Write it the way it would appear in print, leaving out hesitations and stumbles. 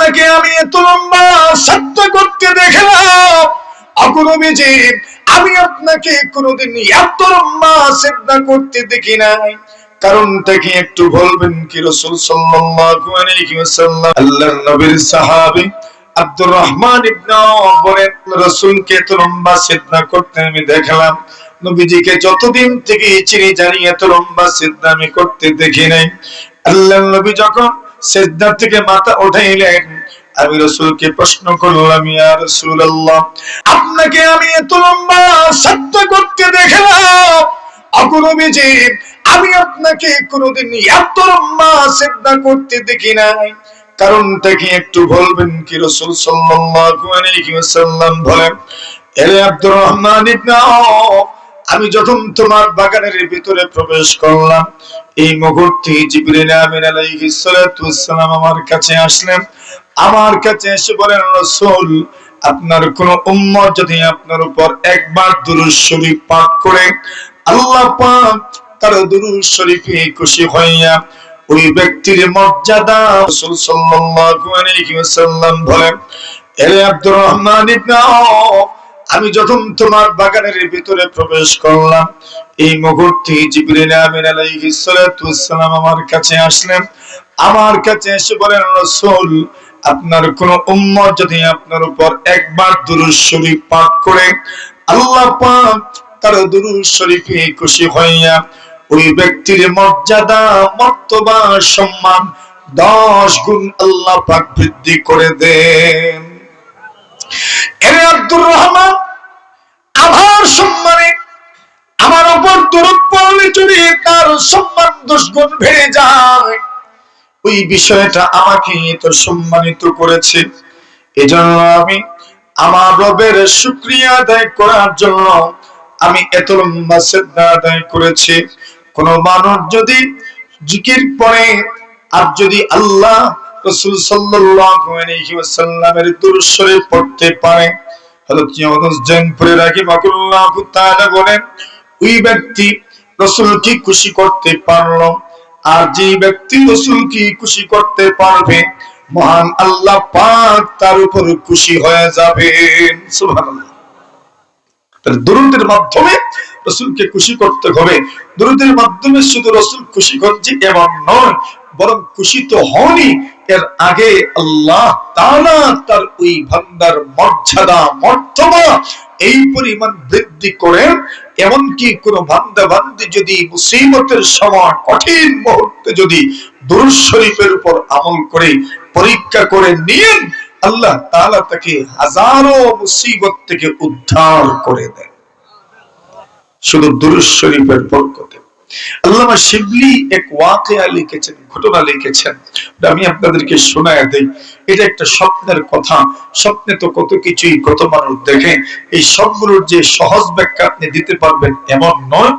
আপনাকে আমি এত লম্বা সাজদা করতে দেখলাম, অগণবীজি আমি আপনাকে কোনোদিন এত লম্বা সাজদা করতে দেখি নাই। কারণটা কি একটু বলবেন কি রাসূল সাল্লাল্লাহু আলাইহি ওয়াসাল্লাম আল্লাহর নবীর সাহাবী আব্দুর রহমান ইবনে আওফ বলেন, রাসূলকে এত লম্বা সিজদা করতে আমি দেখলাম, নবীজিকে যতদিন থেকে চিনি জানি এত লম্বা সিজদা আমি করতে দেখি নাই। আল্লাহর নবী যখন সিজদা থেকে মাথা উঠাইলেন, আমি রাসূলকে প্রশ্ন করলাম, ইয়া রাসূলুল্লাহ আপনাকে আমি এত লম্বা সিজদা করতে দেখলাম, অগণবীজি আমি আপনাকে কোনোদিন এত লম্বা সিজদা করতে দেখি নাই। কারণটা কি একটু বলবেন কি রাসূল সাল্লাল্লাহু আলাইহি ওয়াসাল্লাম বলেন, এরে আব্দুর রহমান ইবনে আওফ আমি যখন তোমার বাগানের ভিতরে প্রবেশ করলাম, এই মুহূর্তে জিবরিল আমিন আলাইহিস সালাতু ওয়াসসালাম আমার কাছে আসলেন। আমার কাছে এসে বলেন, রাসূল আপনার কোন উম্মত যদি আপনার উপর একবার দুরূদ শরীফ পাঠ করে, আল্লাহ পাক তার দুরূদ শরীফে খুশি হইয়া ওই ব্যক্তির মর্যাদা, রাসূল সাল্লাল্লাহু আলাইহি ওয়াসাল্লাম বলেন, এরে আব্দুর রহমান ইবনে আওফ আমি যখন তোমার বাগানের ভিতরে প্রবেশ করলাম, এই মুহূর্তে জিবরিল আমিন আলাইহিস সালাতু ওয়াসসালাম আমার কাছে আসলেন। আমার কাছে এসে বলেন, রাসূল আপনার কোন উম্মত যদি আপনার উপর একবার দুরূদ শরীফ পাঠ করে, আল্লাহ পাক তার দুরূদ শরীফে খুশি হইয়া ওই ব্যক্তির মর্যাদা, মর্তবা, সম্মান 10 গুণ আল্লাহ পাক বৃদ্ধি করে দেন। এরে আব্দুর রহমান আমার সম্মানে আমার উপর দরুদ পড়লে যদি তার সম্মান 10 গুণ বেড়ে যায়, ওই বিষয়টা আমাকে এত সম্মানিত করেছে, এজন্য আমি আমার রবের শুকরিয়া আদায় করার জন্য আমি এত লম্বা সিজদা আদায় করেছি। কোন মানুষ যদি জিকির পড়ে আর যদি আল্লাহ রাসূল সাল্লাল্লাহু আলাইহি ওয়াসাল্লামের দুরূদ শরীফ পড়তে পারে, হযরত ইউনূস জানপুরি রাহিমাহুল্লাহু তাআলা বলেন, ওই ব্যক্তি রাসূলকে খুশি করতে পারলো। আর যে ব্যক্তি রাসূলকে খুশি করতে পারবে, মহান আল্লাহ পাক তার উপর খুশি হয়ে যাবেন। সুবহানাল্লাহ। তাহলে দুরূদের মাধ্যমে রাসূলকে খুশি করতে হবে। দুরূদের মাধ্যমে শুধু রাসূল খুশি হচ্ছে এমন নয়, বরং খুশি তো হয়নি, এর আগে আল্লাহ তাআলা তার ওই বান্দার মর্যাদা, মর্তবা এই পরিমাণ বৃদ্ধি করেন। এমনকি কোন বান্দা বান্দি যদি মুসিবতের সময়, কঠিন মুহূর্তে যদি দুরূদ শরীফের উপর আমল করে পরীক্ষা করে নিয়েন, আল্লাহ তাআলা তাকে হাজারো মুসিবত থেকে উদ্ধার করে দেন শুধু দুরূদ শরীফের বরকতে। আল্লামা শিবলি এক ওয়াকিয়া লিখেছেন, ঘটনা লিখেছেন, আমি আপনাদেরকে শোনায় দেই। এটা একটা স্বপ্নের কথা। স্বপ্নে তো কত কিছুই কত মানুষ দেখে, এই সবগুলোর যে সহজ ব্যাখ্যা আপনি দিতে পারবেন এমন নয়।